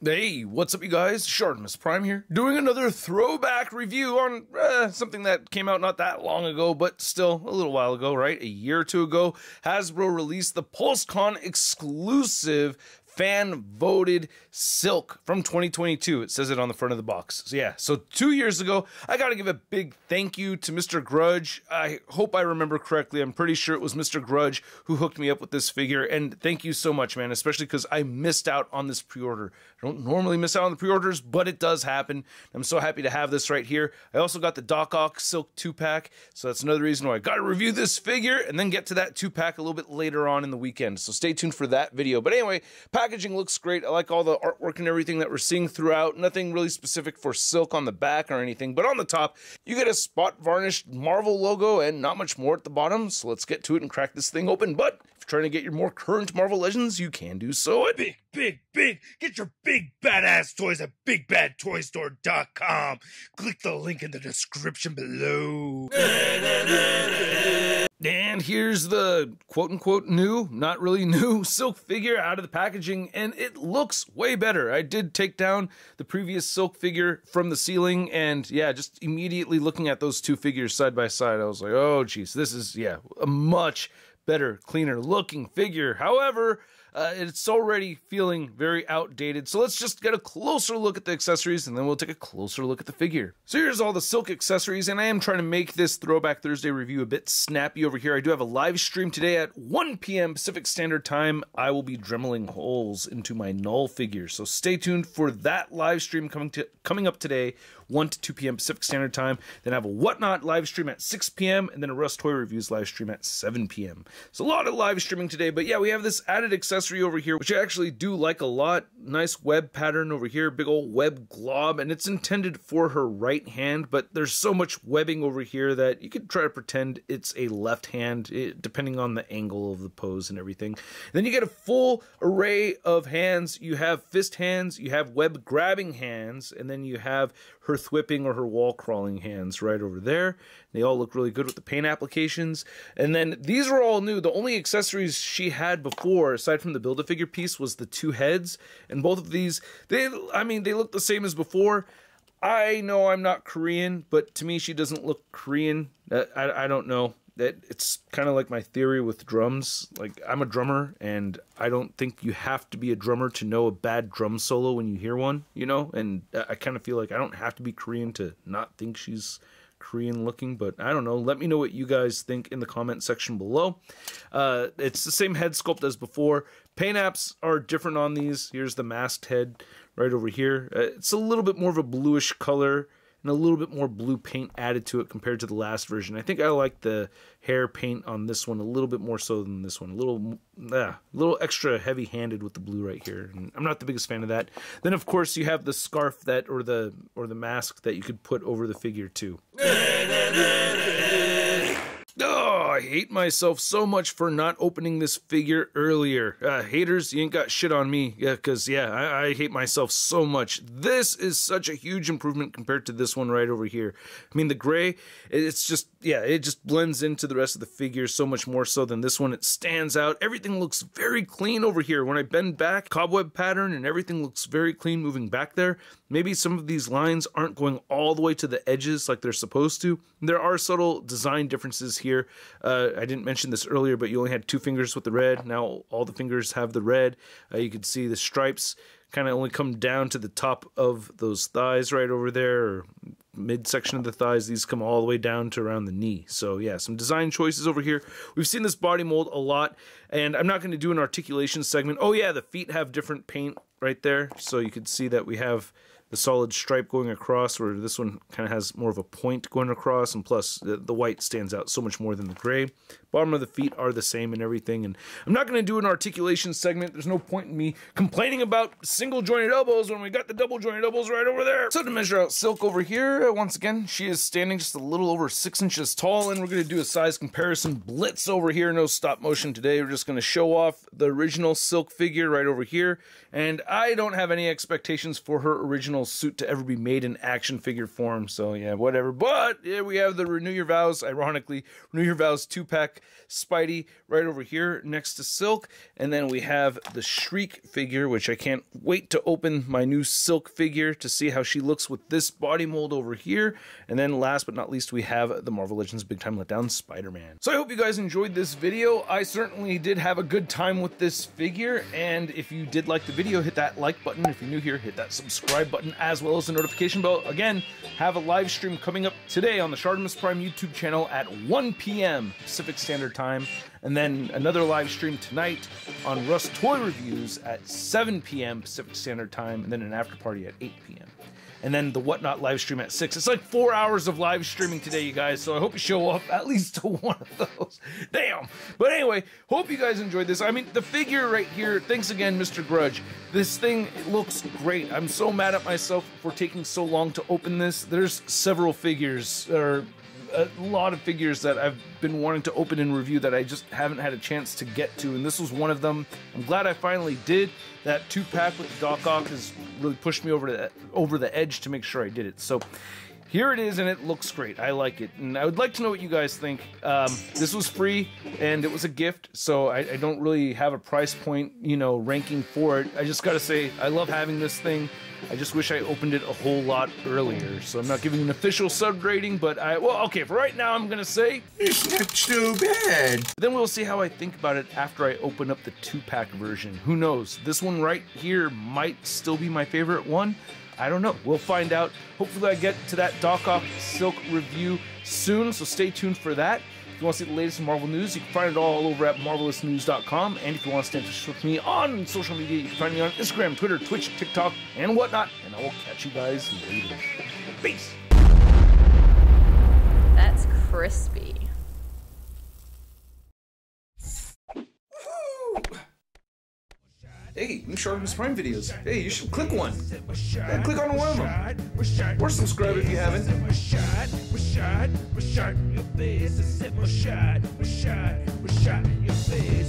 Hey, what's up you guys? ShartimusPrime here, doing another throwback review on something that came out not that long ago, but still a little while ago, right? A year or two ago, Hasbro released the PulseCon exclusive fan-voted silk from 2022. It says it on the front of the box. So yeah, so 2 years ago, I gotta give a big thank you to Mr. Grudge. I hope I remember correctly. I'm pretty sure it was Mr. Grudge who hooked me up with this figure, and thank you so much, man, especially because I missed out on this pre-order. I don't normally miss out on the pre-orders, but it does happen. I'm so happy to have this right here. I also got the Doc Ock Silk 2-pack, so that's another reason why I gotta review this figure and then get to that 2-pack a little bit later on in the weekend. So stay tuned for that video. But anyway, packaging looks great. I like all the artwork and everything that we're seeing throughout. Nothing really specific for silk on the back or anything, but on the top, you get a spot varnished Marvel logo and not much more at the bottom. So let's get to it and crack this thing open. But if you're trying to get your more current Marvel Legends, you can do so at Big. Get your big badass toys at BigBadToyStore.com. Click the link in the description below. And here's the quote-unquote new, not really new, silk figure out of the packaging, and it looks way better. I did take down the previous silk figure from the ceiling, and yeah, just immediately looking at those two figures side by side, I was like, oh geez, this is, yeah, a much better, cleaner looking figure. However, it's already feeling very outdated, so let's just get a closer look at the accessories and then we'll take a closer look at the figure. So here's all the silk accessories, and I am trying to make this Throwback Thursday review a bit snappy over here. I do have a live stream today at 1 p.m. Pacific Standard Time. I will be dremeling holes into my Null figure, so stay tuned for that live stream coming up today, 1 to 2 p.m. Pacific Standard Time. Then I have a Whatnot live stream at 6 p.m. and then a Rust Toy Reviews live stream at 7 p.m. So a lot of live streaming today, but yeah, we have this added accessory over here, which I actually do like a lot. Nice web pattern over here, big old web glob, and it's intended for her right hand, but there's so much webbing over here that you could try to pretend it's a left hand, depending on the angle of the pose and everything. And then you get a full array of hands. You have fist hands, you have web grabbing hands, and then you have her thwipping or her wall crawling hands right over there. They all look really good with the paint applications. And then these are all new. The only accessories she had before, aside from the Build-A-Figure piece, was the two heads. And both of these, they look the same as before. I know I'm not Korean, but to me she doesn't look Korean. I don't know. It's kind of like my theory with drums. Like, I'm a drummer, and I don't think you have to be a drummer to know a bad drum solo when you hear one, you know? And I kind of feel like I don't have to be Korean to not think she's Korean looking, but I don't know. Let me know what you guys think in the comment section below. It's the same head sculpt as before. Paint apps are different on these. Here's the masked head right over here. It's a little bit more of a bluish color and a little bit more blue paint added to it compared to the last version. I think I like the hair paint on this one a little bit more so than this one. A little extra heavy-handed with the blue right here. And I'm not the biggest fan of that. Then, of course, you have the scarf that, or the mask that you could put over the figure too. Oh, I hate myself so much for not opening this figure earlier. Haters, you ain't got shit on me. Yeah, because, yeah, I hate myself so much. This is such a huge improvement compared to this one right over here. I mean, the gray, it's just, yeah, it just blends into the rest of the figure so much more so than this one. It stands out. Everything looks very clean over here. When I bend back, cobweb pattern, and everything looks very clean moving back there. Maybe some of these lines aren't going all the way to the edges like they're supposed to. There are subtle design differences here. I didn't mention this earlier, but you only had 2 fingers with the red. Now all the fingers have the red. You can see the stripes kind of only come down to the top of those thighs right over there, or midsection of the thighs. These come all the way down to around the knee. So yeah, some design choices over here. We've seen this body mold a lot, and I'm not going to do an articulation segment. Oh yeah, the feet have different paint right there. So you can see that we have the solid stripe going across, where this one kind of has more of a point going across, and plus the white stands out so much more than the gray. Bottom of the feet are the same and everything, and I'm not going to do an articulation segment. There's no point in me complaining about single jointed elbows when we got the double jointed elbows right over there. So to measure out Silk over here, once again, she is standing just a little over 6 inches tall, and we're going to do a size comparison blitz over here. No stop motion today. We're just going to show off the original Silk figure right over here, and I don't have any expectations for her original suit to ever be made in action figure form, so yeah, whatever. But yeah, we have the Renew Your Vows, ironically, Renew Your Vows 2-pack Spidey right over here next to Silk. And then we have the Shriek figure, which I can't wait to open my new Silk figure to see how she looks with this body mold over here. And then last but not least, we have the Marvel Legends Big Time Letdown Spider-Man. So I hope you guys enjoyed this video. I certainly did have a good time with this figure. And if you did like the video, hit that like button. If you're new here, hit that subscribe button as well as the notification bell. Again, have a live stream coming up today on the ShartimusPrime YouTube channel at 1 p.m. Pacific Standard Time, and then another live stream tonight on Russ Toy Reviews at 7 p.m. Pacific Standard Time, and then an after party at 8 p.m. And then the Whatnot live stream at 6. It's like 4 hours of live streaming today, you guys, so I hope you show up at least to one of those. Damn! But anyway, hope you guys enjoyed this. I mean, the figure right here, thanks again, Mr. Grudge. This thing looks great. I'm so mad at myself for taking so long to open this. There's several figures, or a lot of figures that I've been wanting to open and review that I just haven't had a chance to get to, and this was one of them. I'm glad I finally did. That 2-pack with the Doc Ock has really pushed me over the edge to make sure I did it. So here it is, and it looks great. I like it, and I would like to know what you guys think. This was free, and it was a gift, so I don't really have a price point, you know, ranking for it. I just gotta say, I love having this thing. I just wish I opened it a whole lot earlier. So I'm not giving an official sub rating, but well, okay, for right now, I'm gonna say it's not too bad. Then we'll see how I think about it after I open up the 2-pack version. Who knows? This one right here might still be my favorite one. I don't know. We'll find out. Hopefully I get to that Doc Ock Silk review soon, so stay tuned for that. If you want to see the latest in Marvel news, you can find it all over at marvelousnews.com. And if you want to stay in touch with me on social media, you can find me on Instagram, Twitter, Twitch, TikTok, and whatnot. And I will catch you guys later. Peace! That's crispy. Hey, new ShartimusPrime videos. Hey, you should click one. Yeah, click on one of them. Or subscribe if you haven't. Your face.